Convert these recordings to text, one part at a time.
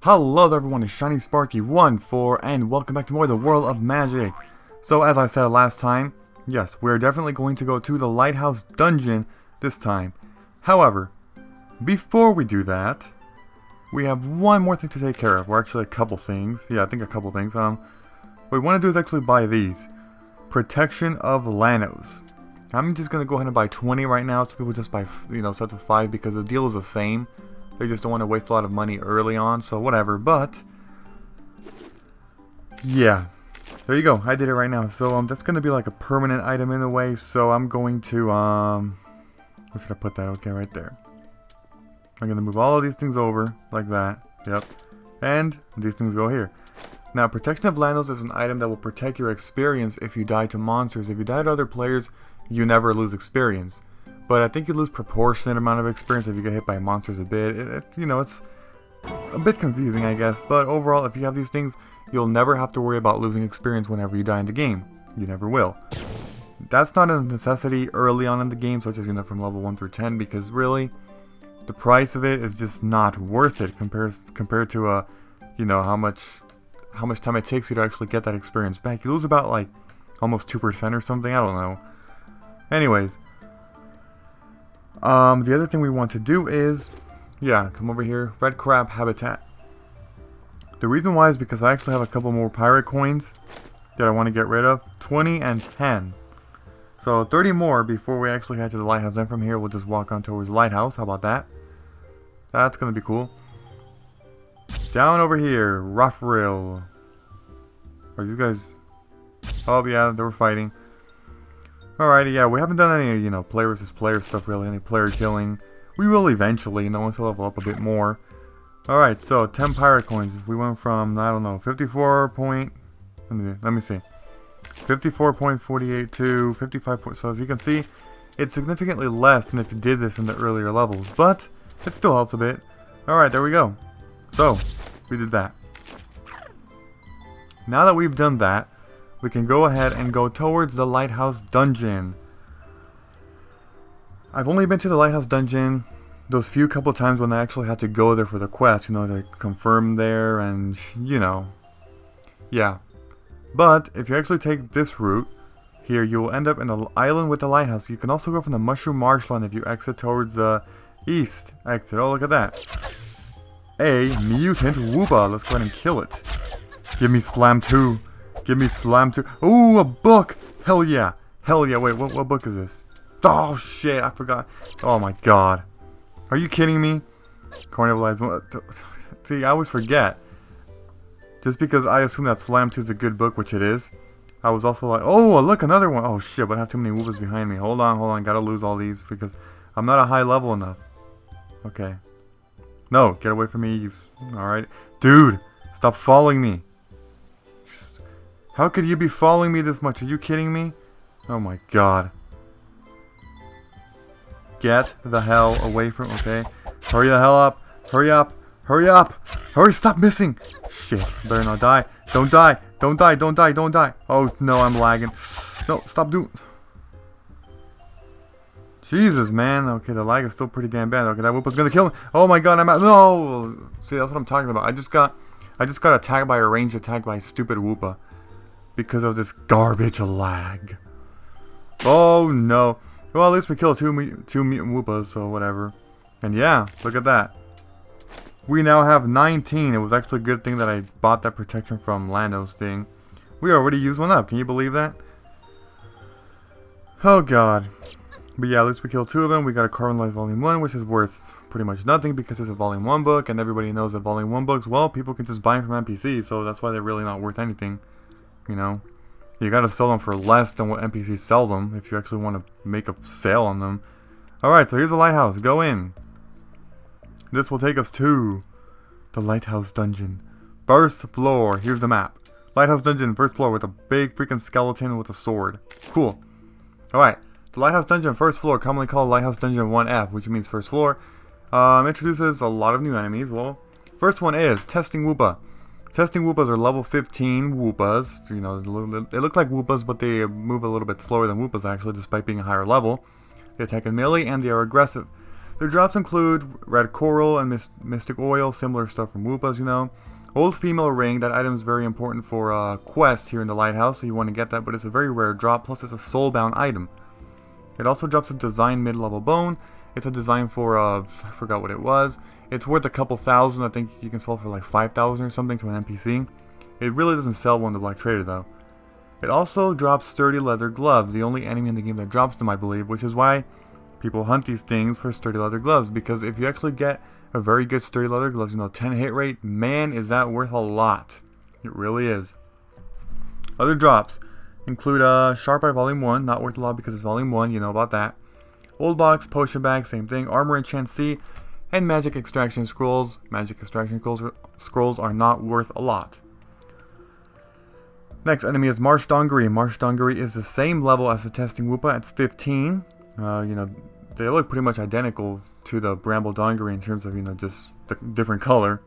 Hello there everyone, it's Shiny Sparky14 and welcome back to more of the world of magic. So as I said last time, yes, we're definitely going to go to the Lighthouse Dungeon this time. However, before we do that, we have one more thing to take care of. Well, actually a couple things. Yeah, I think a couple things. What we want to do is actually buy these. Protection of Lanos. I'm just going to go ahead and buy 20 right now, so people just buy, sets of 5 because the deal is the same. They just don't want to waste a lot of money early on, so whatever, but yeah, there you go, I did it right now. So that's going to be like a permanent item in a way, so I'm going to, where should I put that? Okay, right there. I'm going to move all of these things over, like that, yep, and these things go here. Now, Protection of Lanos is an item that will protect your experience if you die to monsters. If you die to other players, you never lose experience. But I think you lose proportionate amount of experience if you get hit by monsters a bit. It's a bit confusing, I guess. But overall, if you have these things, you'll never have to worry about losing experience whenever you die in the game. You never will. That's not a necessity early on in the game, such as from level 1 through 10, because really, the price of it is just not worth it compared to how much time it takes you to actually get that experience back. You lose about like almost 2% or something. I don't know. Anyways. The other thing we want to do is, come over here, red crab habitat. The reason why is because I actually have a couple more pirate coins that I want to get rid of, 20 and 10. So 30 more before we actually head to the lighthouse. Then from here we'll just walk on towards the lighthouse. How about that? That's gonna be cool. Down over here, rough rail. Are these guys? Oh yeah, they were fighting. Alrighty, yeah, we haven't done any, player versus player stuff really, any player killing. We will eventually, once we level up a bit more. Alright, so 10 pirate coins. We went from, I don't know, 54 point... Let me see. 54.48 to 55 . So as you can see, it's significantly less than if you did this in the earlier levels, but it still helps a bit. Alright, there we go. So, we did that. Now that we've done that, we can go ahead and go towards the Lighthouse Dungeon. I've only been to the Lighthouse Dungeon those few couple times when I actually had to go there for the quest, to confirm there and, yeah. But if you actually take this route, here you will end up in the island with the lighthouse. You can also go from the Mushroom Marshland if you exit towards the east exit. Oh, look at that. A Mutant Woopa. Let's go ahead and kill it. Give me Slam 2. Give me Slam 2. Ooh, a book! Hell yeah. Hell yeah. Wait, what book is this? Oh, shit. I forgot. Oh, my God. Are you kidding me? Carnivalized. See, I always forget. Just because I assume that Slam 2 is a good book, which it is. I was also like, oh, look, another one. Oh, shit, but I have too many Woopas behind me. Hold on. Gotta lose all these because I'm not a high level enough. Okay. No, get away from me. Alright. Dude, stop following me. How could you be following me this much? Are you kidding me? Oh my God. Get the hell away from... Okay. Hurry the hell up. Hurry up. Hurry up. Hurry, stop missing. Shit. Better not die. Don't die. Don't die. Don't die. Don't die. Oh no, I'm lagging. No, stop doing... Jesus, man. Okay, the lag is still pretty damn bad. Okay, that Woopa's gonna kill me. Oh my God, I'm out. No! See, that's what I'm talking about. I just got attacked by a ranged attack by a stupid Woopa. Because of this garbage lag. Oh no. Well, at least we killed two mutant Woopas, so whatever. And yeah, look at that. We now have 19. It was actually a good thing that I bought that protection from Lanos thing. We already used one up. Can you believe that? Oh God. But yeah, at least we killed 2 of them. We got a Carbonized Volume 1, which is worth pretty much nothing because it's a Volume 1 book, and everybody knows that Volume 1 books, well, people can just buy them from NPCs, so that's why they're really not worth anything. You gotta sell them for less than what NPCs sell them if you actually want to make a sale on them. Alright, so here's the lighthouse. Go in. This will take us to the Lighthouse Dungeon. First floor. Here's the map. Lighthouse Dungeon, first floor with a big freaking skeleton with a sword. Cool. Alright. The Lighthouse Dungeon, first floor, commonly called Lighthouse Dungeon 1F, which means first floor, introduces a lot of new enemies. Well, first one is Testing Woopa. Testing Woopas are level 15 Woopas. They look like Woopas, but they move a little bit slower than Woopas actually, despite being a higher level. They attack in melee and they are aggressive. Their drops include red coral and mystic oil, similar stuff from Woopas, you know. Old female ring, that item is very important for quest here in the lighthouse, so you want to get that, but it's a very rare drop, plus it's a soulbound item. It also drops a design mid-level bone. It's a design for, I forgot what it was. It's worth a couple thousand. I think you can sell for like 5,000 or something to an NPC. It really doesn't sell one to Black Trader though. It also drops sturdy leather gloves, the only enemy in the game that drops them, I believe, which is why people hunt these things for sturdy leather gloves, because if you actually get a very good sturdy leather gloves, you know, 10 hit rate, man, is that worth a lot. It really is. Other drops include Sharp Eye Volume 1, not worth a lot because it's Volume 1, you know about that. Old Box, Potion Bag, same thing. Armor Enchant C, and Magic Extraction Scrolls. Magic Extraction Scrolls are not worth a lot. Next enemy is Marsh Donguri. Marsh Donguri is the same level as the Testing Woopa at 15. You know, they look pretty much identical to the Bramble Donguri in terms of, you know, just the different color.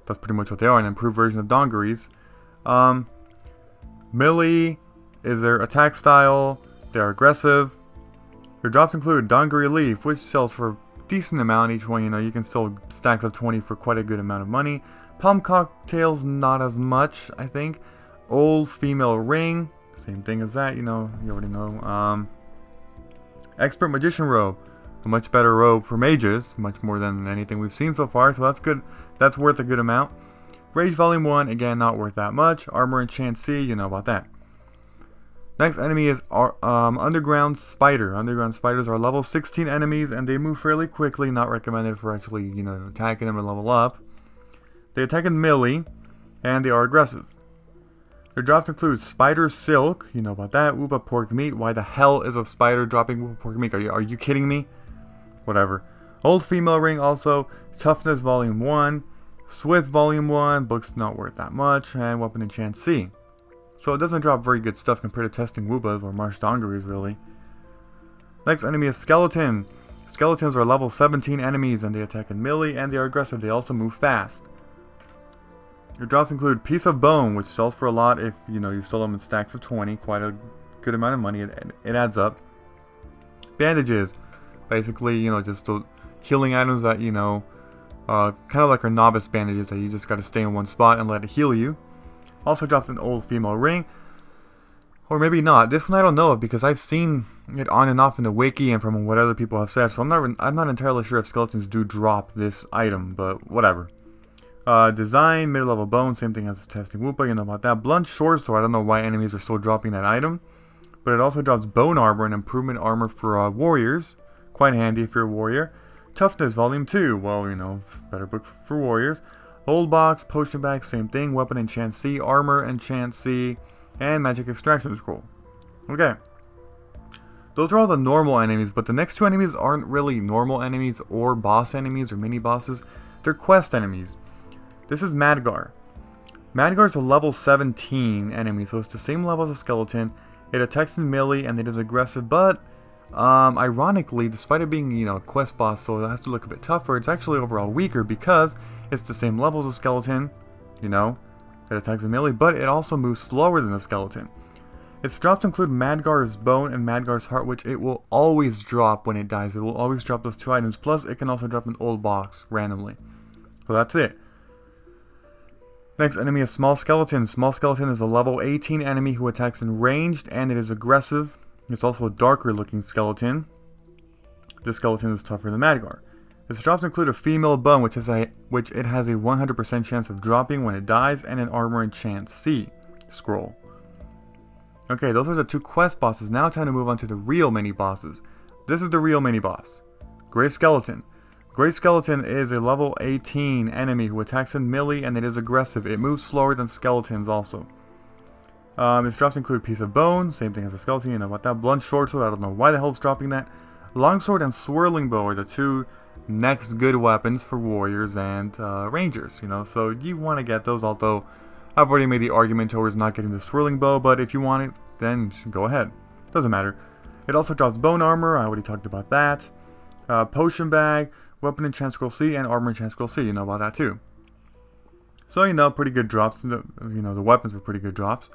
That's pretty much what they are, an improved version of Donguris. Melee is their attack style. They are aggressive. Their drops include Donguri Leaf, which sells for a decent amount each one. You know, you can sell stacks of 20 for quite a good amount of money. Palm Cocktails, not as much, I think. Old Female Ring, same thing as that, you know, you already know. Expert Magician Robe, a much better robe for mages, much more than anything we've seen so far, so that's good. That's worth a good amount. Rage Volume 1, again, not worth that much. Armor Enchant C, you know about that. Next enemy is Underground Spider. Underground Spiders are level 16 enemies, and they move fairly quickly, not recommended for actually, you know, attacking them and level up. They attack in melee, and they are aggressive. Their drops include Spider Silk, you know about that. Woopa Pork Meat, why the hell is a spider dropping Woopa Pork Meat? Are you kidding me? Whatever. Old Female Ring also. Toughness Volume 1. Swift Volume 1, books not worth that much. And Weapon Enchant C. So it doesn't drop very good stuff compared to Testing Woopas or Marsh Donguris really. Next enemy is Skeleton. Skeletons are level 17 enemies and they attack in melee and they are aggressive. They also move fast. Your drops include Piece of Bone, which sells for a lot if, you know, you sell them in stacks of 20, quite a good amount of money, it adds up. Bandages, basically, you know, just the healing items that, you know, kind of like our novice bandages that you just got to stay in one spot and let it heal you. Also drops an Old Female Ring, or maybe not. This one I don't know of because I've seen it on and off in the wiki and from what other people have said, so I'm not entirely sure if skeletons do drop this item, but whatever. Design, mid-level bone, same thing as Testing Woopa, you know about that. Blunt Short Sword, I don't know why enemies are still dropping that item. But it also drops Bone Armor and Improvement Armor for warriors. Quite handy if you're a warrior. Toughness Volume 2, well, you know, better book for warriors. Old Box, Potion Bag, same thing. Weapon Enchant C, Armor Enchant C, and Magic Extraction Scroll. Okay. Those are all the normal enemies, but the next two enemies aren't really normal enemies or boss enemies or mini-bosses. They're quest enemies. This is MADGAR. MADGAR is a level 17 enemy, so it's the same level as a skeleton. It attacks in melee and it is aggressive, but ironically, despite it being, you know, a quest boss, so it has to look a bit tougher, it's actually overall weaker because it's the same level as a skeleton, you know, it attacks in melee, but it also moves slower than the skeleton. Its drops include MADGAR's Bone and MADGAR's Heart, which it will always drop when it dies. It will always drop those two items, plus it can also drop an Old Box randomly. So that's it. Next enemy is Small Skeleton. Small Skeleton is a level 18 enemy who attacks in ranged and it is aggressive. It's also a darker looking skeleton. This skeleton is tougher than MADGAR. Its drops include a Female Bone, which it has a 100% chance of dropping when it dies, and an Armor Enchant C scroll. Okay, those are the two quest bosses. Now time to move on to the real mini bosses. This is the real mini boss. Grey Skeleton. Grey Skeleton is a level 18 enemy who attacks in melee and it is aggressive. It moves slower than skeletons also. Its drops include Piece of Bone, same thing as a skeleton, you know about that. Blunt Short Sword, I don't know why the hell it's dropping that. Longsword and Swirling Bow are the two next good weapons for warriors and rangers, you know. So you want to get those, although I've already made the argument towards not getting the Swirling Bow, but if you want it, then go ahead. Doesn't matter. It also drops Bone Armor, I already talked about that. Potion Bag, Weapon Enchant Scroll C, and Armor Enchant Scroll C, you know about that too. So, you know, pretty good drops. You know, the weapons were pretty good drops.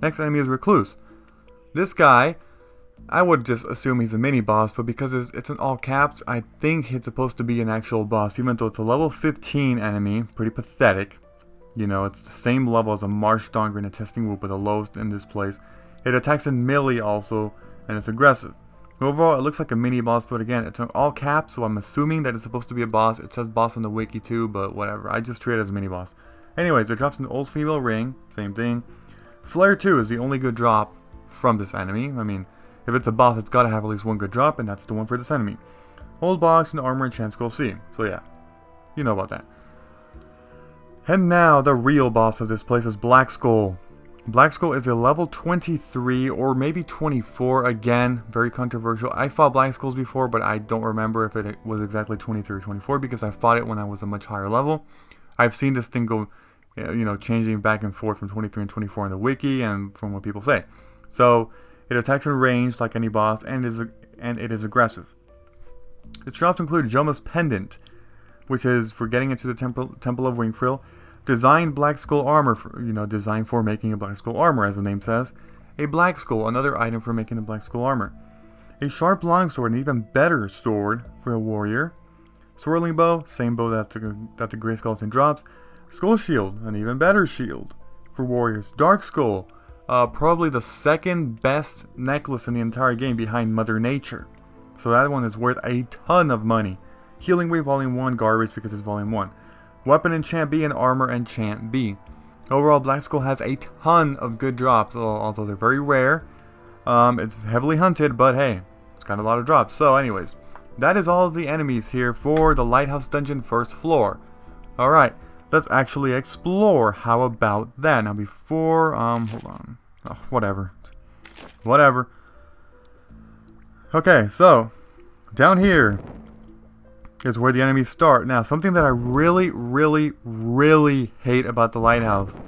Next enemy is Recluse. This guy, I would just assume he's a mini boss, but because it's in all caps, I think it's supposed to be an actual boss, even though it's a level 15 enemy. Pretty pathetic. You know, it's the same level as a Marsh Donguri and a Testing Woopa, the lowest in this place. It attacks in melee also, and it's aggressive. Overall, it looks like a mini boss, but again, it's in all caps, so I'm assuming that it's supposed to be a boss. It says boss on the wiki too, but whatever. I just treat it as a mini boss. Anyways, it drops an old female ring, same thing. Flare 2 is the only good drop from this enemy. I mean, if it's a boss, it's gotta have at least one good drop, and that's the one for this enemy. Old box and armor and chance scroll C. So yeah, you know about that. And now, the real boss of this place is BLACKSKULL. BLACKSKULL is a level 23 or maybe 24, again, very controversial. I fought BLACKSKULLs before, but I don't remember if it was exactly 23 or 24 because I fought it when I was a much higher level. I've seen this thing go, you know, changing back and forth from 23 and 24 in the wiki and from what people say. So, it attacks in range like any boss, and it is aggressive. Its traits include Joma's Pendant, which is for getting into the Temple of Wingfrill. Designed BLACKSKULL armor, designed for making a BLACKSKULL armor, as the name says. A BLACKSKULL, another item for making a BLACKSKULL armor. A sharp longsword, an even better sword for a warrior. Swirling bow, same bow that the Grey Skeleton drops. Skull shield, an even better shield for warriors. Dark Skull. Probably the second best necklace in the entire game behind Mother Nature. So that one is worth a ton of money. Healing Wave Volume 1 garbage because it's Volume 1. Weapon Enchant B and Armor Enchant B. Overall, BLACKSKULL has a ton of good drops, although they're very rare. It's heavily hunted, but hey, it's got a lot of drops. So anyways, that is all of the enemies here for the Lighthouse Dungeon first floor. Alright. Let's actually explore. How about that? Now before, hold on. Oh, whatever. Okay, so, down here is where the enemies start. Now, something that I really hate about the Lighthouse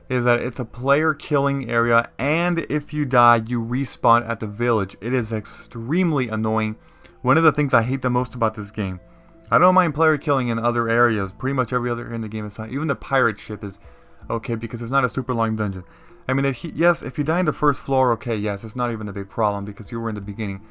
is that it's a player killing area, and if you die, you respawn at the village. It is extremely annoying. One of the things I hate the most about this game. I don't mind player killing in other areas. Pretty much every other area in the game is fine. Even the pirate ship is okay because it's not a super long dungeon. I mean, if you die in the first floor, okay, yes, it's not even a big problem because you were in the beginning.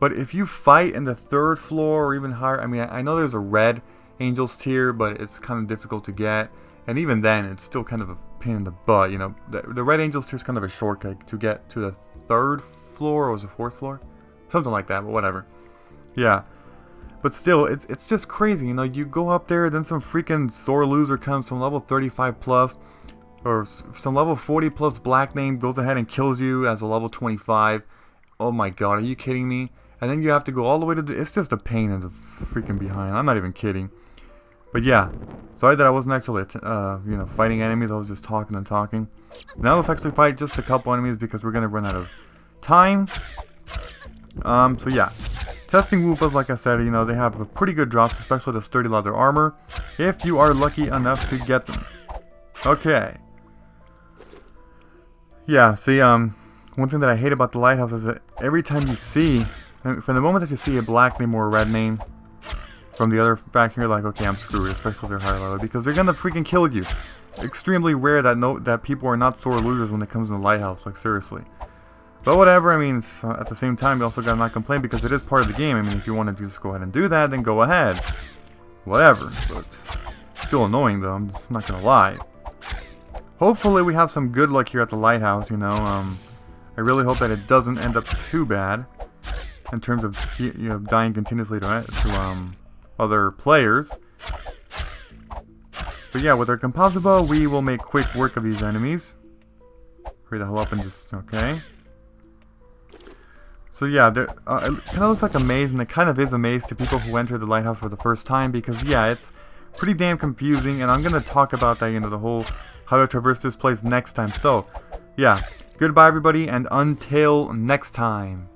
But if you fight in the third floor or even higher, I mean, I know there's a red angels tier, but it's kind of difficult to get. And even then, it's still kind of a pain in the butt, you know. The red angels tier is kind of a shortcut to get to the third floor, or was it fourth floor? Something like that, but whatever. Yeah. But still, it's just crazy, you know, you go up there, then some freaking sore loser comes, some level 35 plus, or some level 40 plus black name goes ahead and kills you as a level 25. Oh my god, are you kidding me? And then you have to go all the way to it's just a pain in the freaking behind. I'm not even kidding. But yeah, sorry that I wasn't actually, fighting enemies, I was just talking and talking. Now let's actually fight just a couple enemies because we're gonna run out of time. So yeah. Testing Woopas, like I said, you know, they have a pretty good drops, especially the sturdy leather armor, if you are lucky enough to get them. Okay. Yeah, see, one thing that I hate about the Lighthouse is that every time you see, from the moment that you see a black name or a red name from the other faction, you're like, okay, I'm screwed, especially if they're higher level, because they're gonna freaking kill you. Extremely rare that people are not sore losers when it comes to the Lighthouse, like seriously. But whatever, I mean, at the same time, you also gotta not complain because it is part of the game. I mean, if you want to just go ahead and do that, then go ahead. Whatever, but still annoying though, I'm not gonna lie. Hopefully we have some good luck here at the Lighthouse, you know. I really hope that it doesn't end up too bad in terms of, dying continuously to other players. But yeah, with our composite bow, we will make quick work of these enemies. Hurry the hell up and just, okay. So yeah, it kind of looks like a maze, and it kind of is a maze to people who enter the Lighthouse for the first time, because yeah, it's pretty damn confusing, and I'm going to talk about that, the whole how to traverse this place next time. So, yeah, goodbye everybody, and until next time.